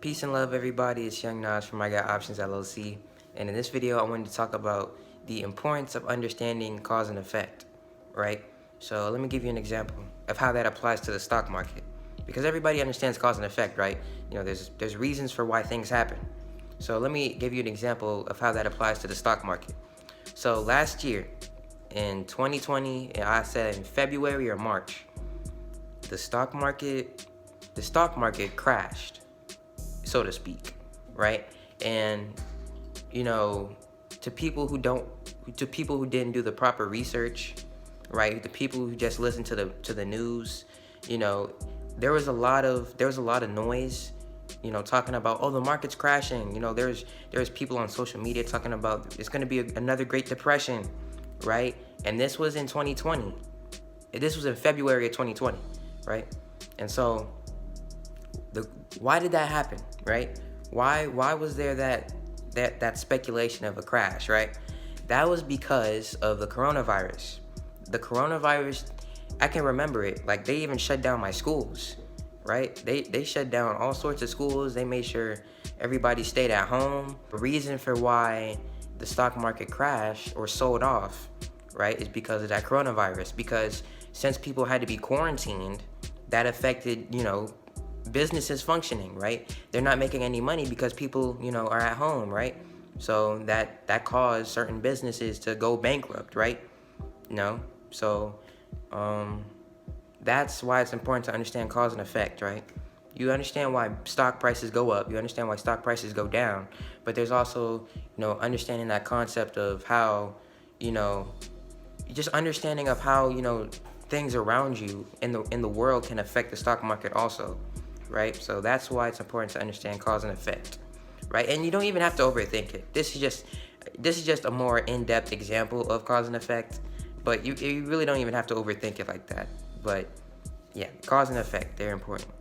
Peace and love, everybody. It's Young Naj from iGotOptions LLC, and in this video I wanted to talk about the importance of understanding cause and effect, right? So let me give you an example of how that applies to the stock market, because everybody understands cause and effect, right? You know, there's reasons for why things happen. So let me give you an example of how that applies to the stock market. So last year, in 2020, I said in February or March, the stock market crashed, so to speak, right? And you know, to people who didn't do the proper research, right? The people who just listened to the news, you know, there was a lot of noise, you know, talking about, oh, the market's crashing. You know, there's people on social media talking about it's going to be another Great Depression, right? And this was in 2020. This was in February of 2020, right? And so why did that happen, right? Why was there that speculation of a crash, right? That was because of the coronavirus. The coronavirus, I can remember it. Like, they even shut down my schools, right? They shut down all sorts of schools. They made sure everybody stayed at home. The reason for why the stock market crashed or sold off, right, is because of that coronavirus. Because since people had to be quarantined, that affected, you know, businesses functioning, right? They're not making any money because people, you know, are at home, right? So that caused certain businesses to go bankrupt, right? You know, so that's why it's important to understand cause and effect, right? You understand why stock prices go up, you understand why stock prices go down, but there's also, you know, understanding that concept of how, you know, just understanding of how, you know, things around you in the world can affect the stock market also, right? So that's why it's important to understand cause and effect, right? And you don't even have to overthink it. This is just a more in-depth example of cause and effect, but you really don't even have to overthink it like that. But yeah, cause and effect, they're important.